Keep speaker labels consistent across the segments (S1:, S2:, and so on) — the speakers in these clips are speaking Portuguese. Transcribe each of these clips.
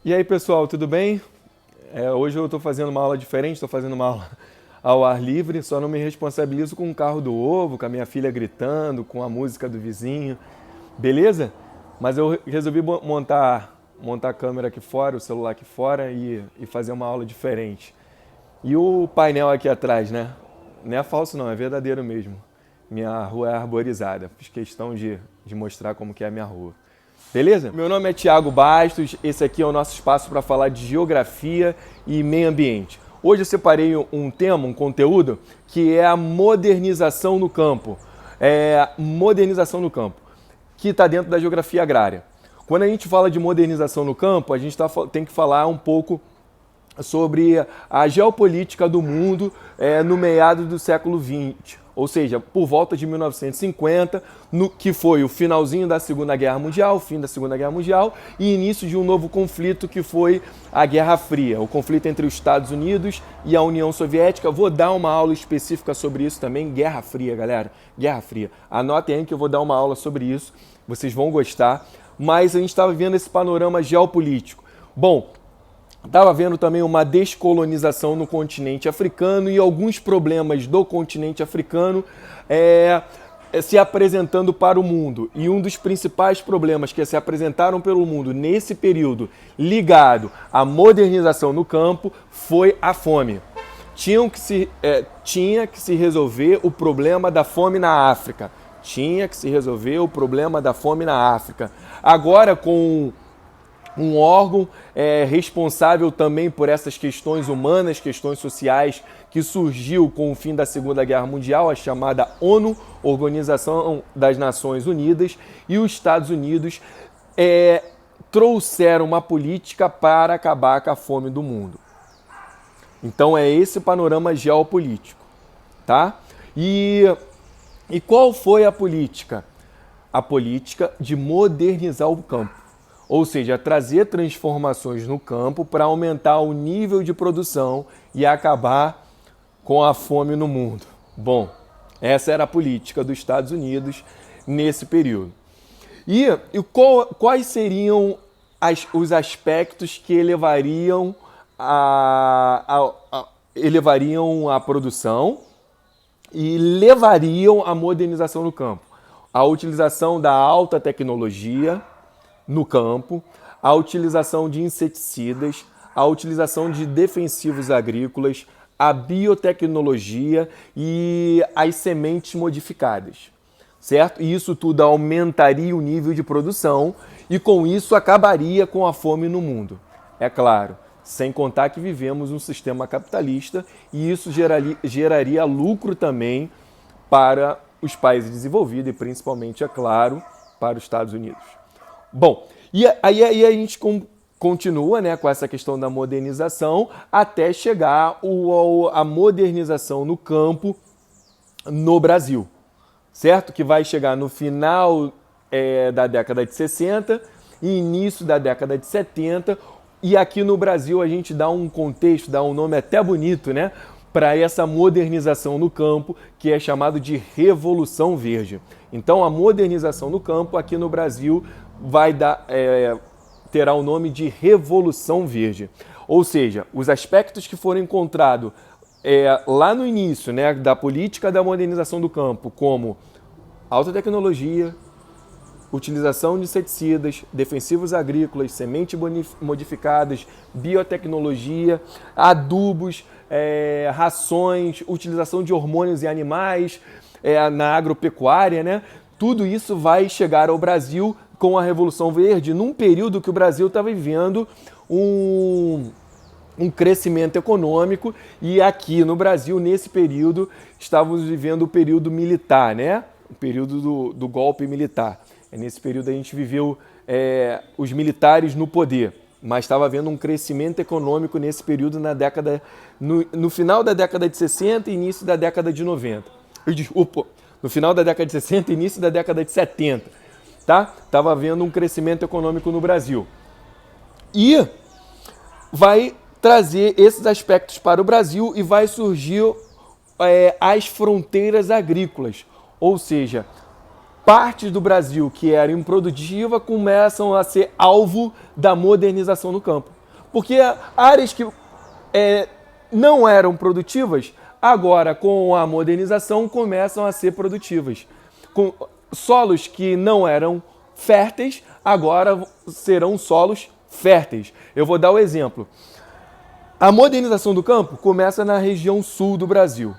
S1: E aí, pessoal, tudo bem? Hoje eu estou fazendo uma aula diferente, estou fazendo uma aula ao ar livre, só não me responsabilizo com o carro do ovo, com a minha filha gritando, com a música do vizinho, beleza? Mas eu resolvi montar a câmera aqui fora, o celular aqui fora e fazer uma aula diferente. E o painel aqui atrás, né? Não é falso não, é verdadeiro mesmo. Minha rua é arborizada, fiz questão de mostrar como que é a minha rua. Beleza? Meu nome é Thiago Bastos, esse aqui é o nosso espaço para falar de geografia e meio ambiente. Hoje eu separei um tema, um conteúdo, que é a modernização no campo. Modernização no campo, que está dentro da geografia agrária. Quando a gente fala de modernização no campo, a gente tem que falar um pouco sobre a geopolítica do mundo no meado do século XX. Ou seja, por volta de 1950, que foi o finalzinho da Segunda Guerra Mundial, o fim da Segunda Guerra Mundial e início de um novo conflito que foi a Guerra Fria, o conflito entre os Estados Unidos e a União Soviética. Vou dar uma aula específica sobre isso também, Guerra Fria, galera, Guerra Fria. Anotem aí que eu vou dar uma aula sobre isso, vocês vão gostar, mas a gente estava vendo esse panorama geopolítico. Bom, estava vendo também uma descolonização no continente africano e alguns problemas do continente africano se apresentando para o mundo. E um dos principais problemas que se apresentaram pelo mundo nesse período ligado à modernização no campo foi a fome. Tinha que se resolver o problema da fome na África. Tinha que se resolver o problema da fome na África. Agora, com um órgão responsável também por essas questões humanas, questões sociais, que surgiu com o fim da Segunda Guerra Mundial, a chamada ONU, Organização das Nações Unidas, e os Estados Unidos trouxeram uma política para acabar com a fome do mundo. Então é esse panorama geopolítico, tá? E qual foi a política? A política de modernizar o campo. Ou seja, trazer transformações no campo para aumentar o nível de produção e acabar com a fome no mundo. Bom, essa era a política dos Estados Unidos nesse período. E quais seriam os aspectos que elevariam a produção e levariam à modernização no campo? A utilização da alta tecnologia no campo, a utilização de inseticidas, a utilização de defensivos agrícolas, a biotecnologia e as sementes modificadas, certo? E isso tudo aumentaria o nível de produção e com isso acabaria com a fome no mundo. É claro, sem contar que vivemos um sistema capitalista e isso geraria lucro também para os países desenvolvidos e principalmente, é claro, para os Estados Unidos. Bom, e aí a gente continua, né, com essa questão da modernização até chegar a modernização no campo no Brasil, certo? Que vai chegar no final da década de 60 e início da década de 70. E aqui no Brasil a gente dá um contexto, dá um nome até bonito, né, para essa modernização no campo, que é chamado de Revolução Verde. Então a modernização no campo aqui no Brasil terá o nome de Revolução Verde. Ou seja, os aspectos que foram encontrados lá no início, né, da política da modernização do campo, como alta tecnologia, utilização de inseticidas, defensivos agrícolas, sementes modificadas, biotecnologia, adubos, rações, utilização de hormônios em animais, na agropecuária, né? Tudo isso vai chegar ao Brasil com a Revolução Verde, num período que o Brasil está vivendo um crescimento econômico e aqui no Brasil, nesse período, estávamos vivendo o período militar, né? O período do golpe militar. Nesse período a gente viveu os militares no poder, mas estava havendo um crescimento econômico nesse período no final da década de 60 e início da década de 90. Desculpa, no final da década de 60 e início da década de 70. Tá? Estava havendo um crescimento econômico no Brasil. E vai trazer esses aspectos para o Brasil e vai surgir as fronteiras agrícolas. Ou seja, partes do Brasil que eram improdutivas começam a ser alvo da modernização no campo. Porque áreas que não eram produtivas, agora com a modernização começam a ser produtivas. Com solos que não eram férteis, agora serão solos férteis. Eu vou dar o exemplo. A modernização do campo começa na região sul do Brasil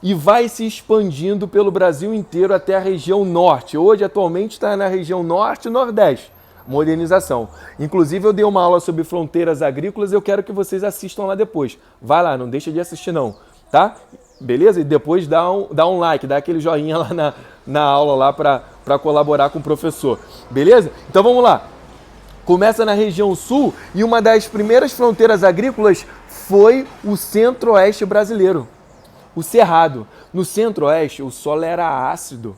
S1: e vai se expandindo pelo Brasil inteiro até a região norte. Hoje, atualmente, está na região norte e nordeste. Modernização. Inclusive, eu dei uma aula sobre fronteiras agrícolas e eu quero que vocês assistam lá depois. Vai lá, não deixa de assistir não, tá? Beleza? E depois dá um like, dá aquele joinha lá na aula lá para colaborar com o professor. Beleza? Então vamos lá. Começa na região sul e uma das primeiras fronteiras agrícolas foi o centro-oeste brasileiro, o Cerrado. No centro-oeste o solo era ácido.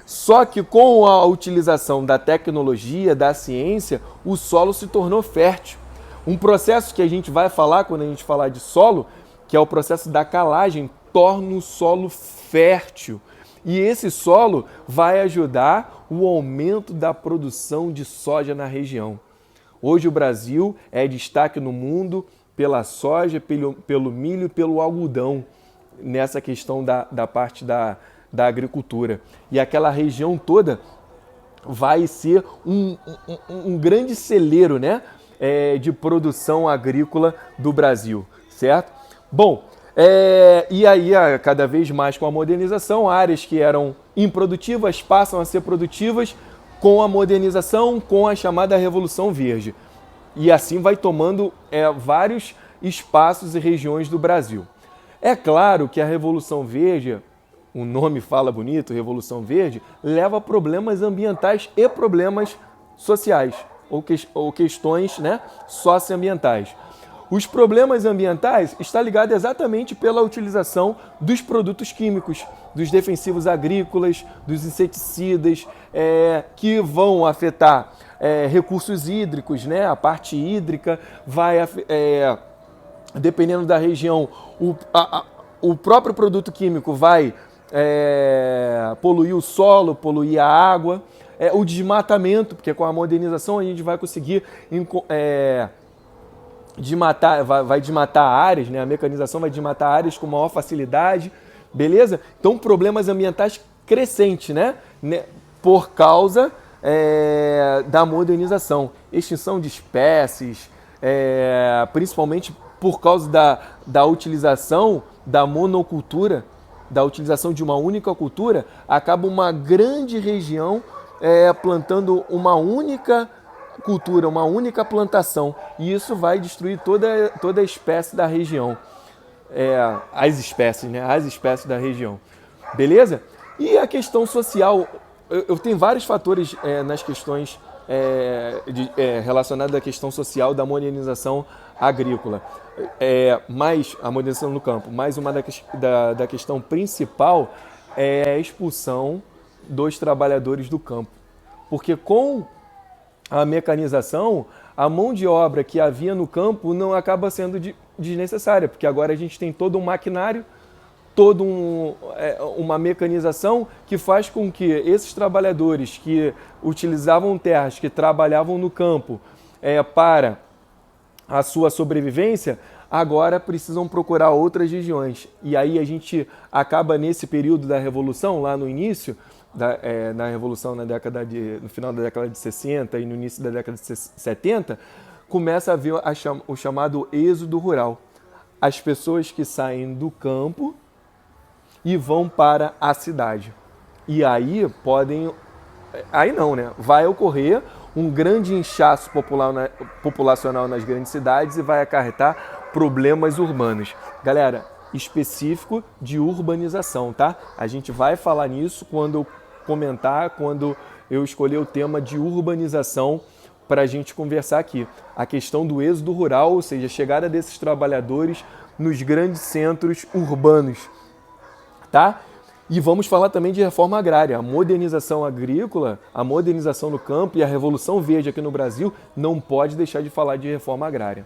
S1: Só que com a utilização da tecnologia, da ciência, o solo se tornou fértil. Um processo que a gente vai falar quando a gente falar de solo, que é o processo da calagem, torna o solo fértil. E esse solo vai ajudar o aumento da produção de soja na região. Hoje o Brasil é destaque no mundo pela soja, pelo milho e pelo algodão, nessa questão da parte da agricultura. E aquela região toda vai ser um grande celeiro, né, de produção agrícola do Brasil, certo? Bom, e aí, cada vez mais com a modernização, áreas que eram improdutivas passam a ser produtivas com a modernização, com a chamada Revolução Verde. E assim vai tomando vários espaços e regiões do Brasil. É claro que a Revolução Verde, o nome fala bonito, Revolução Verde, leva a problemas ambientais e problemas sociais, ou questões, né, socioambientais. Os problemas ambientais estão ligados exatamente pela utilização dos produtos químicos, dos defensivos agrícolas, dos inseticidas, que vão afetar recursos hídricos, né? A parte hídrica vai, dependendo da região, o próprio produto químico vai poluir o solo, poluir a água, o desmatamento, porque com a modernização a gente vai conseguir vai desmatar áreas, né? A mecanização vai desmatar áreas com maior facilidade, beleza? Então, problemas ambientais crescentes, né? Por causa da modernização. Extinção de espécies, principalmente por causa da utilização da monocultura, da utilização de uma única cultura, acaba uma grande região plantando uma única cultura, uma única plantação, e isso vai destruir toda a espécie da região, as espécies, né? As espécies da região, beleza? E a questão social, eu tenho vários fatores nas questões relacionadas à questão social da modernização agrícola, mas a modernização no campo, mas uma da questão principal é a expulsão dos trabalhadores do campo, porque com a mecanização, a mão de obra que havia no campo não acaba sendo desnecessária, porque agora a gente tem todo um maquinário, uma mecanização que faz com que esses trabalhadores que utilizavam terras, que trabalhavam no campo para a sua sobrevivência, agora precisam procurar outras regiões. E aí a gente acaba nesse período da Revolução, lá no início, na Revolução no final da década de 60 e no início da década de 70, começa a haver o chamado êxodo rural. As pessoas que saem do campo e vão para a cidade. E aí vai ocorrer um grande inchaço populacional nas grandes cidades e vai acarretar problemas urbanos. Galera, específico de urbanização, tá? A gente vai falar nisso quando eu escolher o tema de urbanização para a gente conversar aqui. A questão do êxodo rural, ou seja, a chegada desses trabalhadores nos grandes centros urbanos, tá? E vamos falar também de reforma agrária. A modernização agrícola, a modernização no campo e a Revolução Verde aqui no Brasil não pode deixar de falar de reforma agrária.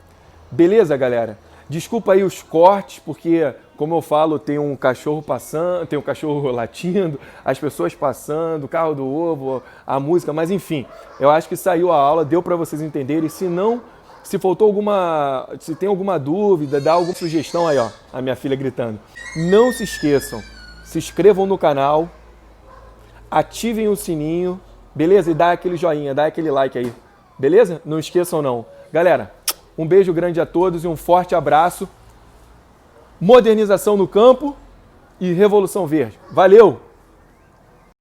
S1: Beleza, galera? Desculpa aí os cortes, porque, como eu falo, tem um cachorro passando, tem um cachorro latindo, as pessoas passando, o carro do ovo, a música, mas enfim, eu acho que saiu a aula, deu para vocês entenderem. Se não, Se faltou alguma, se tem alguma dúvida, dá alguma sugestão aí, ó, a minha filha gritando. Não se esqueçam, se inscrevam no canal, ativem o sininho, beleza? E dá aquele joinha, dá aquele like aí, beleza? Não esqueçam não. Galera, um beijo grande a todos e um forte abraço. Modernização no campo e Revolução Verde. Valeu!